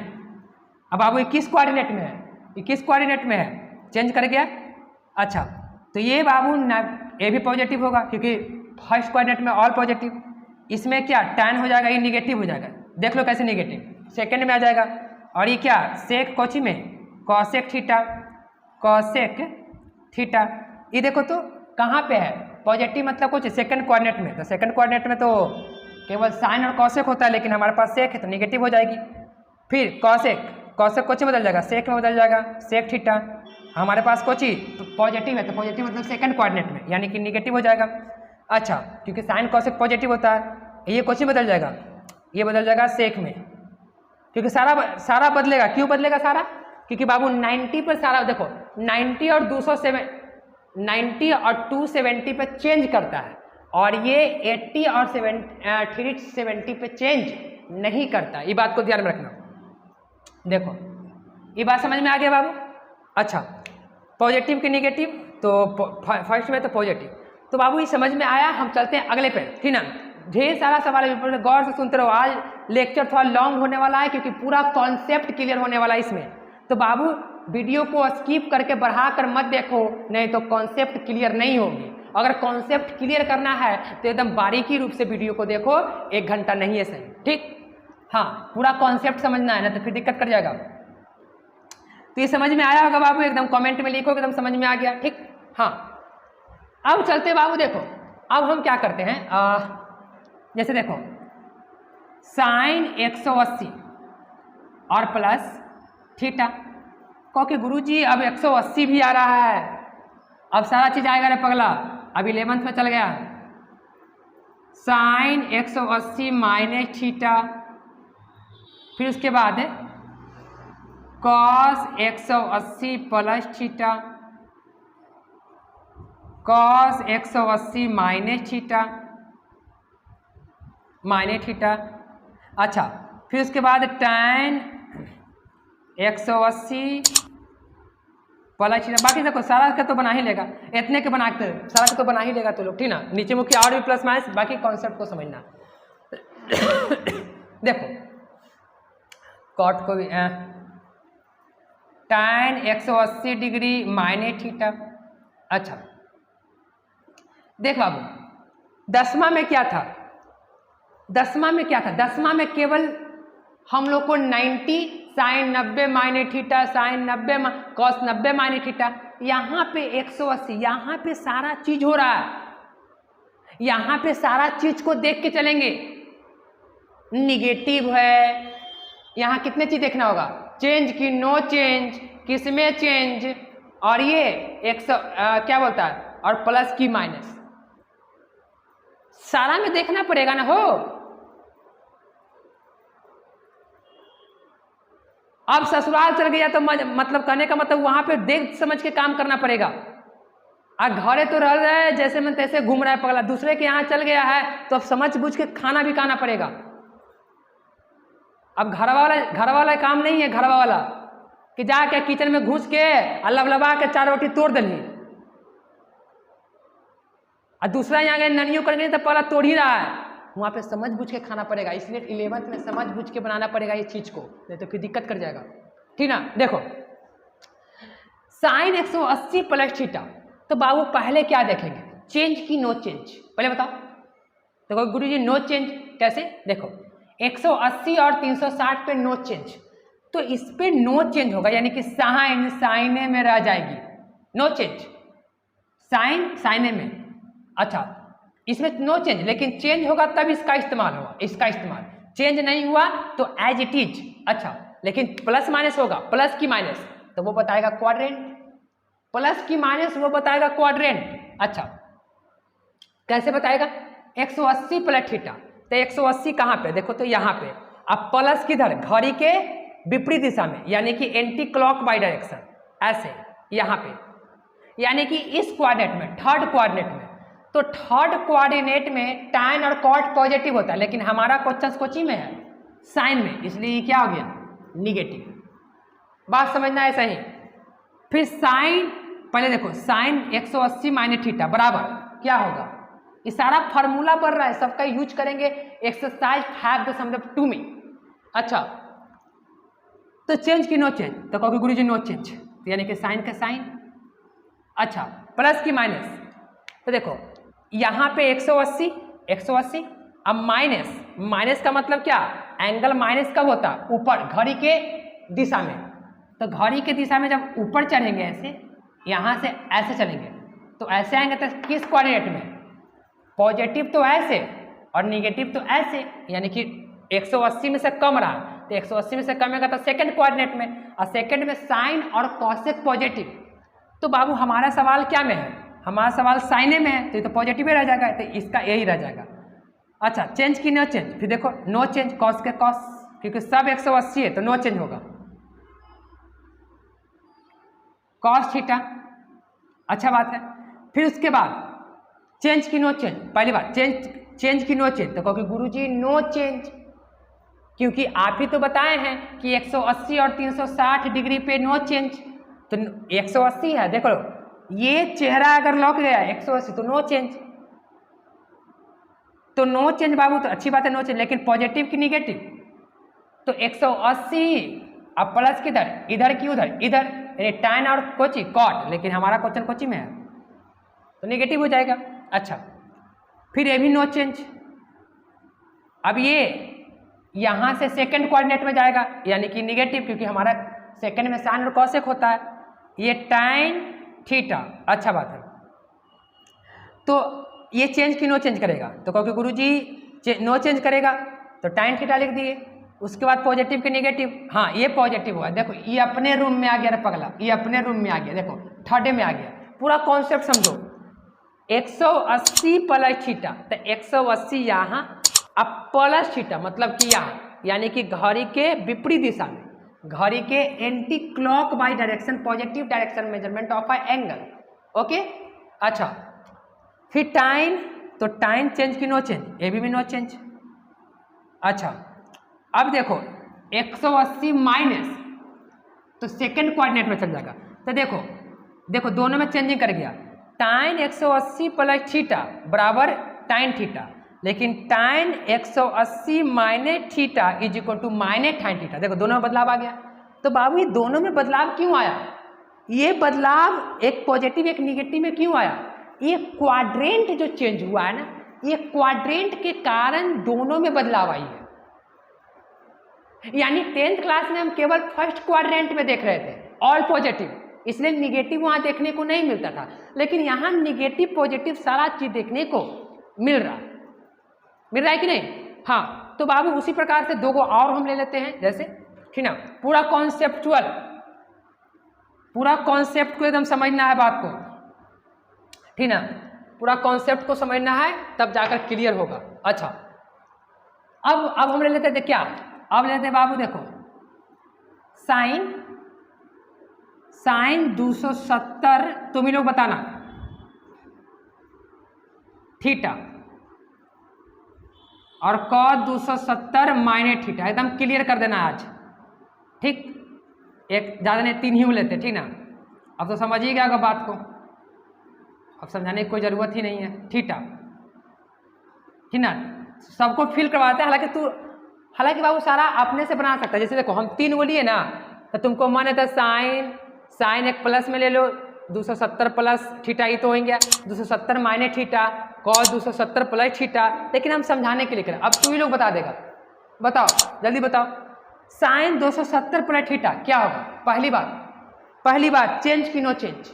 Speaker 1: अब बाबू 21 कोऑर्डिनेट में है, 21 कोऑर्डिनेट में है, चेंज कर गया। अच्छा तो ये बाबू ये भी पॉजिटिव होगा क्योंकि फर्स्ट कोऑर्डिनेट में ऑल पॉजिटिव। इसमें क्या tan हो जाएगा, ये निगेटिव हो जाएगा। देख लो कैसे निगेटिव, सेकंड में आ जाएगा। और ये क्या सेक कोची में कॉसेक थीटा, कॉसेक थीटा। ये देखो तो कहाँ पे है पॉजिटिव, मतलब कुछ सेकंड कोऑर्डिनेट में। तो सेकंड कोऑर्डिनेट में तो केवल साइन और कॉसेक होता है, लेकिन हमारे पास सेक है तो निगेटिव हो जाएगी। फिर कॉसेक, कॉसेक कोची बदल जाएगा, सेक में बदल जाएगा, सेक थीटा। हमारे पास कोची तो पॉजिटिव है, तो पॉजिटिव मतलब सेकंड कोऑर्डिनेट में, यानी कि निगेटिव हो जाएगा। अच्छा, क्योंकि साइन कॉसेक पॉजिटिव होता है, ये कोची बदल जाएगा, ये बदल जाएगा सेक में, क्योंकि सारा बदलेगा। क्यों बदलेगा सारा? क्योंकि बाबू 90 पर सारा, देखो 90 और 90 और 270 पे चेंज करता है, और ये 80 और 370 पे चेंज नहीं करता। ये बात को ध्यान में रखना। देखो ये बात समझ में आ गया बाबू। अच्छा, पॉजिटिव की निगेटिव, तो फर्स्ट में तो पॉजिटिव। तो बाबू ये समझ में आया। हम चलते हैं अगले पे, ठीक ना। ढेर सारा सवाल है, गौर से सुनते रहो। आज लेक्चर थोड़ा लॉन्ग होने वाला है क्योंकि पूरा कॉन्सेप्ट क्लियर होने वाला है इसमें। तो बाबू वीडियो को स्किप करके बढ़ा कर मत देखो, नहीं तो कॉन्सेप्ट क्लियर नहीं होगी। अगर कॉन्सेप्ट क्लियर करना है तो एकदम बारीकी रूप से वीडियो को देखो, 1 घंटा नहीं है सही, ठीक। हाँ, पूरा कॉन्सेप्ट समझना है ना, तो फिर दिक्कत कर जाएगा। तो ये समझ में आया होगा बाबू, एकदम कमेंट में लिखो एकदम समझ में आ गया, ठीक। हाँ, अब चलते बाबू। देखो अब हम क्या करते हैं, जैसे देखो साइन 180 और प्लस थीटा। कहो कि गुरुजी अब 180 भी आ रहा है, अब सारा चीज आएगा रे पगला, अब 11th में चल गया। साइन 180 माइनस थीटा, फिर उसके बाद cos 180 plus theta, cos 180 minus theta, minus theta. अच्छा, फिर उसके बाद tan 180 प्लस थीटा। बाकी देखो सारा का तो बना ही लेगा, इतने के बना के सारा का तो बना ही लेगा तो लोग, ठीक ना। नीचे मुख्य और भी प्लस माइनस, बाकी कॉन्सेप्ट को समझना। देखो कॉट को भी tan 180 डिग्री माइनस थीटा। अच्छा देख बाबू, 10वां में क्या था, 10वां में क्या था, 10वां में केवल हम लोग को 90 sine 90 minus theta, sine 90 cos 90 minus theta. यहाँ पे 180, यहाँ पे सारा चीज हो रहा है, यहाँ पे सारा चीज को देख के चलेंगे। निगेटिव है, यहाँ कितने चीज देखना होगा, चेंज की नो चेंज, किसमें चेंज, और ये 100 क्या बोलता है, और प्लस की माइनस, सारा में देखना पड़ेगा ना हो। अब ससुराल चल गया तो मतलब कहने का मतलब वहां पे देख समझ के काम करना पड़ेगा। और घरे तो रह रहा है जैसे मन तैसे घूम रहा है पगला, दूसरे के यहाँ चल गया है तो अब समझ बूझ के खाना भी खाना पड़ेगा। अब घर वाला काम नहीं है, घरवा वाला कि जाके किचन में घुस के लबलबा के 4 रोटी तोड़ दली, और दूसरा यहाँ गए ननियों करने तो पहला तोड़ ही रहा है। वहाँ पे समझ बूझ के खाना पड़ेगा, इसलिए 11th में समझ बूझ के बनाना पड़ेगा ये चीज को, नहीं तो फिर दिक्कत कर जाएगा, ठीक ना। देखो साइन 180 प्लस थीटा, तो बाबू पहले क्या देखेंगे, चेंज की नो चेंज, पहले बताओ। देखो गुरुजी नो चेंज कैसे, देखो 180 और 360 पे नो चेंज, तो इस पे नो चेंज होगा, यानी कि साइन साइने में रह जाएगी, नो चेंज, साइन साइने में। अच्छा इसमें नो चेंज, लेकिन चेंज होगा तब इसका इस्तेमाल होगा, इसका इस्तेमाल। चेंज नहीं हुआ तो एज इट इज। अच्छा लेकिन प्लस माइनस होगा, प्लस की माइनस तो वो बताएगा क्वाड्रेंट, प्लस की माइनस वो बताएगा क्वाड्रेंट। अच्छा कैसे बताएगा, 180 प्लस थीटा, तो 180 कहाँ पे, देखो तो यहाँ पे, अब प्लस किधर, घड़ी के विपरीत दिशा में, यानी कि एंटी क्लॉक बाई डायरेक्शन, ऐसे यहाँ पे, यानी कि इस क्वाड्रेंट में, थर्ड क्वाड्रेंट में। तो थर्ड कोऑर्डिनेट में tan और cot पॉजिटिव होता है, लेकिन हमारा क्वेश्चन कोची में है, साइन में, इसलिए क्या हो गया, निगेटिव। बात समझना है सही। फिर साइन, पहले देखो साइन 180 माइनस थीटा बराबर क्या होगा, ये सारा फार्मूला बढ़ रहा है, सबका यूज करेंगे एक्सरसाइज 5.2 में। अच्छा तो चेंज की नो चेंज, तो कहोगे गुरुजी नो चेंज, तो यानी कि साइन का साइन। अच्छा प्लस की माइनस, तो देखो यहाँ पे 180 180, अब माइनस का मतलब क्या, एंगल माइनस कब होता, ऊपर घड़ी के दिशा में। तो घड़ी के दिशा में जब ऊपर चढ़ेंगे ऐसे, यहाँ से ऐसे चलेंगे तो ऐसे आएंगे, तो किस कोऑर्डिनेट में, पॉजिटिव तो ऐसे और निगेटिव तो ऐसे, यानी कि 180 में से कम रहा, तो 180 में से कमेगा तो सेकंड कोऑर्डिनेट में, और सेकंड में साइन और कॉसेक पॉजिटिव। तो बाबू हमारा सवाल क्या में है, हमारा सवाल साइने में है, तो ये तो पॉजिटिव रह जाएगा, तो इसका यही रह जाएगा। अच्छा, चेंज की नो चेंज, फिर देखो नो चेंज, कॉस के कॉस, क्योंकि सब 180 है तो नो चेंज होगा, कॉस थीटा। अच्छा बात है। फिर उसके बाद चेंज की नो चेंज, पहली बात चेंज की नो चेंज, तो कहोगे गुरुजी नो चेंज, क्योंकि आप ही तो बताए हैं कि 180 और 360 डिग्री पे नो चेंज, तो 180 है, देखो ये चेहरा अगर लौक गया 180 तो नो चेंज, तो नो चेंज बाबू, तो अच्छी बात है नो चेंज, लेकिन पॉजिटिव की निगेटिव, तो 180 अब प्लस किधर, इधर की उधर, इधर, यानी tan और कोची कॉट, लेकिन हमारा क्वेश्चन कोची में है तो निगेटिव हो जाएगा। अच्छा, फिर ये भी नो चेंज, अब ये यहाँ से सेकंड कोऑर्डिनेट में जाएगा, यानी कि निगेटिव, क्योंकि हमारा सेकंड में साइन और कॉसेक होता है, ये tan थीटा। अच्छा बात है, तो ये चेंज की नो चेंज करेगा, तो कहोगे गुरुजी नो चेंज करेगा तो tan थीटा लिख दिए। उसके बाद पॉजिटिव के निगेटिव, हाँ ये पॉजिटिव हुआ, देखो ये अपने रूम में आ गया रे पगला, ये अपने रूम में आ गया, देखो थर्ड में आ गया, पूरा कॉन्सेप्ट समझो। 180 प्लस थीटा, तो 180 यहाँ, अब प्लस थीटा मतलब कि यहाँ, यानी कि घड़ी के विपरीत दिशा में, घड़ी के anti clock wise direction, positive direction measurement of a angle. Okay, अच्छा, फिर टाइम, तो टाइम चेंज की नो चेंज, ये भी नो चेंज। अच्छा, अब देखो 180 माइनस, तो सेकंड कोऑर्डिनेट में चल जाएगा, तो देखो दोनों में चेंजिंग कर गया, टाइन 180 प्लस थीटा बराबर टाइन थीटा, लेकिन tan 180 minus theta is equal to minus tan theta, देखो दोनों में बदलाव आ गया। तो बाबू ये दोनों में बदलाव क्यों आया, ये बदलाव एक पॉजिटिव एक निगेटिव में क्यों आया, ये क्वाड्रेंट जो चेंज हुआ है ना, ये क्वाड्रेंट के कारण दोनों में बदलाव आई है। यानी 10th क्लास में हम केवल फर्स्ट क्वाड्रेंट में देख रहे थे ऑल पॉजिटिव, इसलिए निगेटिव वहां देखने को नहीं मिलता था, लेकिन यहाँ निगेटिव पॉजिटिव सारा चीज देखने को मिल रहा है कि नहीं। हाँ, तो बाबू उसी प्रकार से दो और हम ले लेते हैं, जैसे ठीक ना, पूरा कॉन्सेप्ट को एकदम समझना है बात को, ठीक ना, पूरा कॉन्सेप्ट को समझना है तब जाकर क्लियर होगा। अच्छा, अब हम ले लेते थे क्या, अब लेते हैं बाबू, देखो साइन 270, तुम ही लोग बताना, थीटा, और कॉस 270 माइनस थीटा, एकदम क्लियर कर देना आज, ठीक, एक ज़्यादा नहीं 3 ही लेते, ठीक ना। अब तो समझ ही गया होगा बात को, अब समझाने की कोई ज़रूरत ही नहीं है, थीटा, ठीक ना, सबको फील करवाते हैं। हालांकि बाबू सारा अपने से बना सकता है, जैसे देखो हम 3 को लिए ना, तो तुमको मन है तो साइन एक प्लस में ले लो, 270 प्लस थीटा, ये तो हो गया 270 minus theta, cos 270 plus theta, लेकिन हम समझाने के लिए करें। अब तू ही लोग बता देगा, बताओ जल्दी बताओ, साइन 270 प्लस थीटा क्या होगा। पहली बात चेंज की नो चेंज,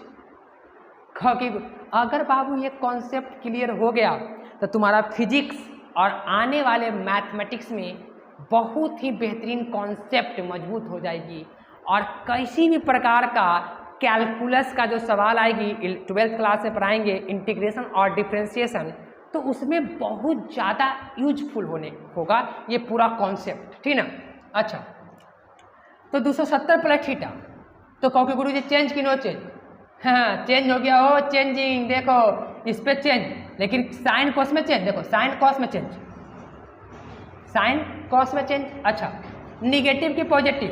Speaker 1: अगर बाबू ये कॉन्सेप्ट क्लियर हो गया तो तुम्हारा फिजिक्स और आने वाले मैथमेटिक्स में बहुत ही बेहतरीन कॉन्सेप्ट मजबूत हो जाएगी, और किसी भी प्रकार का कैलकुलस का जो सवाल आएगी 12th क्लास में पढ़ाएंगे, इंटीग्रेशन और डिफरेंशिएशन, तो उसमें बहुत ज़्यादा यूजफुल होगा ये पूरा कॉन्सेप्ट, ठीक ना। अच्छा, तो 270 प्लस थीटा, तो कहोगे गुरुजी चेंज की नो चेंज, हाँ चेंज हो गया हो, चेंजिंग, देखो इस पे चेंज, लेकिन साइन कॉस में चेंज, देखो साइन कॉस में चेंज, साइन कॉस में चेंज। अच्छा, निगेटिव की पॉजिटिव,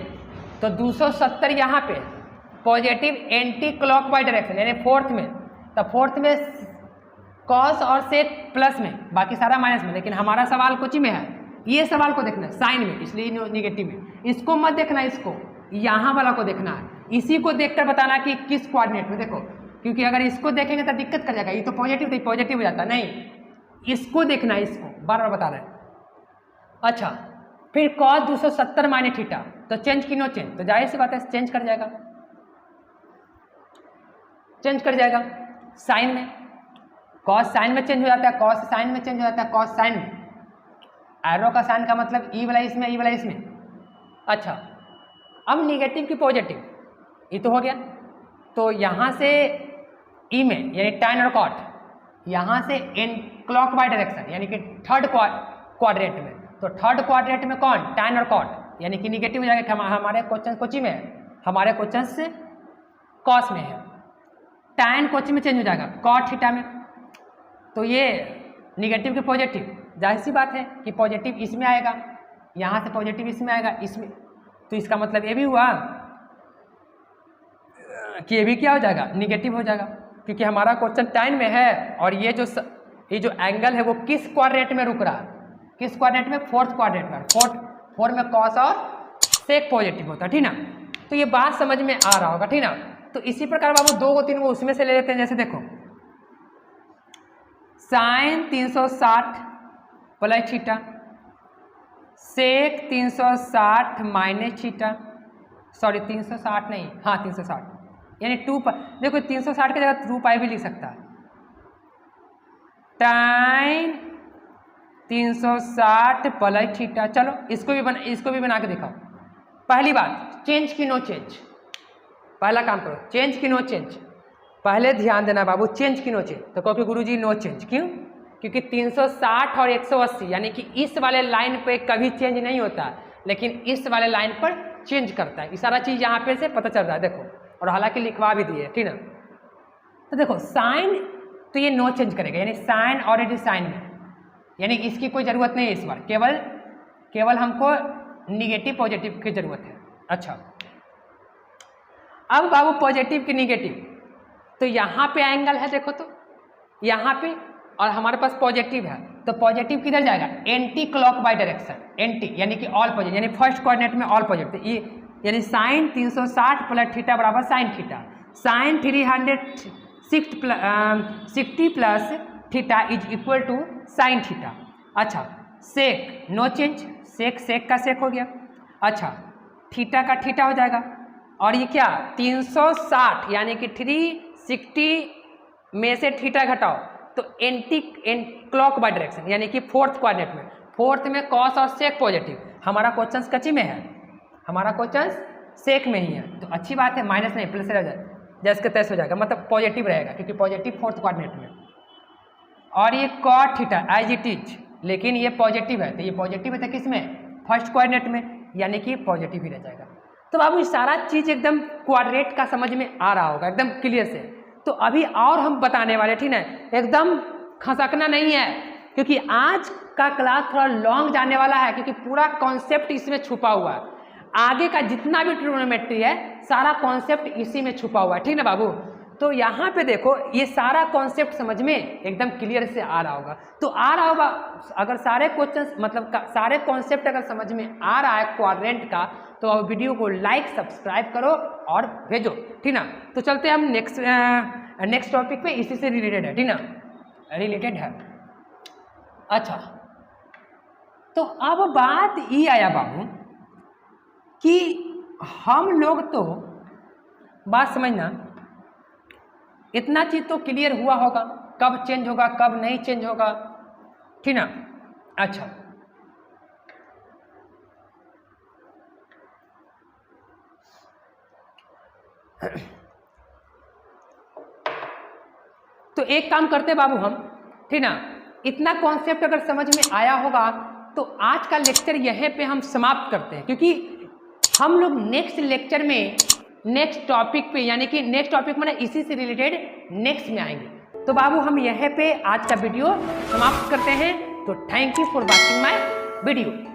Speaker 1: तो 270 यहाँ पे positive anti clock wise direction, यानी फोर्थ में, तो फोर्थ में कॉस और सेक प्लस में, बाकी सारा माइनस में, लेकिन हमारा सवाल कुछ में है, ये सवाल को देखना है साइन में, इसलिए निगेटिव में, इसको मत देखना, इसको यहाँ वाला को देखना है, इसी को देखकर बताना कि किस कोऑर्डिनेट में। देखो क्योंकि अगर इसको देखेंगे तो दिक्कत कर जाएगा, ये तो पॉजिटिव तो पॉजिटिव हो जाता, नहीं इसको देखना है, इसको बार बार बता रहे हैं। अच्छा फिर cos 270 माइनस थीटा, तो चेंज की नो चेंज, तो जाहिर सी बात है चेंज कर जाएगा, चेंज कर जाएगा साइन में, cos साइन में चेंज हो जाता है, cos साइन में चेंज हो जाता है, cos साइन में, एरो का साइन का मतलब ई वाला इसमें, ई वाला इसमें। अच्छा अब निगेटिव की पॉजिटिव, ये तो हो गया, तो यहाँ से ई में यानी tan और cot, यहाँ से इन क्लॉक वाइज डायरेक्शन यानी कि थर्ड क्वाड्रेंट में, तो थर्ड क्वाड्रेंट में कौन tan और cot यानी कि निगेटिव हो जाएगा, हमारे क्वेश्चन कोची में है, हमारे क्वेश्चन से cos में है, tan कोची में चेंज हो जाएगा cot थीटा में, तो ये निगेटिव के पॉजिटिव, जाहिर सी बात है कि पॉजिटिव इसमें आएगा, यहाँ से पॉजिटिव इसमें आएगा, इसमें, तो इसका मतलब ये भी हुआ कि ये भी क्या हो जाएगा निगेटिव हो जाएगा, क्योंकि हमारा क्वेश्चन tan में है और ये जो एंगल है वो किस क्वाड्रेंट में रुक रहा है, किस क्वाड्रेंट में, फोर्थ क्वाड्रेंट में, फोर्थ में cos और sec पॉजिटिव होता है, ठीक ना। तो ये बात समझ में आ रहा होगा, ठीक ना। तो इसी प्रकार बाबू 2 को 3 को उसमें से ले लेते हैं, जैसे देखो साइन 360 प्लस थीटा, सेक 360 माइनस थीटा, सॉरी 360 नहीं, हाँ 360 यानी 2 पाई, देखो 360 की जगह 2 पाई भी लिख सकता है, टाइन 360 प्लस थीटा। चलो इसको भी बना के दिखाओ। पहली बात चेंज की नो चेंज, पहला काम करो चेंज की नो चेंज, पहले ध्यान देना बाबू चेंज की नो चेंज, तो कहोगे गुरुजी नो चेंज क्यों, क्योंकि 360 और 180 यानी कि इस वाले लाइन पे कभी चेंज नहीं होता, लेकिन इस वाले लाइन पर चेंज करता है, ये सारा चीज़ यहाँ पे से पता चल रहा है देखो, और हालांकि लिखवा भी दिए, ठीक ना। तो देखो साइन तो ये नो चेंज करेगा, यानी साइन ऑलरेडी साइन में, यानी इसकी कोई ज़रूरत नहीं है इस बार, केवल हमको निगेटिव पॉजिटिव की ज़रूरत है। अच्छा अब बाबू पॉजिटिव की निगेटिव, तो यहाँ पे एंगल है देखो, तो यहाँ पे और हमारे पास पॉजिटिव है, तो पॉजिटिव किधर जाएगा anti clock by direction, anti यानी कि ऑल पॉजिटिव, यानी फर्स्ट कोऑर्डिनेट में ऑल पॉजिटिव, ये यानी साइन 360 प्लस थीटा बराबर sine theta, sine 360 plus theta is equal to sine theta. अच्छा सेक नो चेंज, सेक का सेक हो गया, अच्छा थीटा का थीटा हो जाएगा, और ये क्या 360 यानी कि 360 में से थीटा घटाओ तो एंटी क्लॉक बाई डायरेक्शन यानी कि फोर्थ क्वाड्रेंट में, फोर्थ में कॉस और सेक पॉजिटिव, हमारा क्वेश्चन कच्ची में है, हमारा क्वेश्चन सेक में ही है, तो अच्छी बात है, माइनस नहीं प्लस रह जाए, जैसे तैस हो जाएगा, मतलब पॉजिटिव रहेगा क्योंकि पॉजिटिव फोर्थ क्वाड्रेंट में, और ये cot theta as it is, लेकिन ये पॉजिटिव है, तो ये पॉजिटिव है तो किस में फर्स्ट क्वाड्रेंट में, यानी कि पॉजिटिव ही रह जाएगा। तो बाबू ये सारा चीज़ एकदम क्वाड्रेट का समझ में आ रहा होगा एकदम क्लियर से। तो अभी और हम बताने वाले, ठीक है, एकदम खसकना नहीं है, क्योंकि आज का क्लास थोड़ा लॉन्ग जाने वाला है, क्योंकि पूरा कॉन्सेप्ट इसमें छुपा हुआ है, आगे का जितना भी ट्रिग्नोमेट्री है सारा कॉन्सेप्ट इसी में छुपा हुआ है, ठीक है बाबू। तो यहाँ पे देखो ये सारा कॉन्सेप्ट समझ में एकदम क्लियर से आ रहा होगा, तो आ रहा होगा अगर सारे क्वेश्चन मतलब सारे कॉन्सेप्ट अगर समझ में आ रहा है क्वाड्रेंट का, तो वीडियो को लाइक सब्सक्राइब करो और भेजो, ठीक ना। तो चलते हैं हम नेक्स्ट टॉपिक पे, इसी से रिलेटेड है, ठीक ना, रिलेटेड है। अच्छा तो अब बात ये आया बाबू कि हम लोग तो बात समझना, इतना चीज़ तो क्लियर हुआ होगा कब चेंज होगा कब नहीं चेंज होगा, ठीक ना। अच्छा तो एक काम करते बाबू हम, ठीक ना, इतना कॉन्सेप्ट अगर समझ में आया होगा तो आज का लेक्चर यहीं पे हम समाप्त करते हैं, क्योंकि हम लोग नेक्स्ट लेक्चर में नेक्स्ट टॉपिक पे, यानी कि नेक्स्ट टॉपिक में इसी से रिलेटेड नेक्स्ट में आएंगे। तो बाबू हम यहीं पे आज का वीडियो समाप्त करते हैं। तो thank you for watching my video.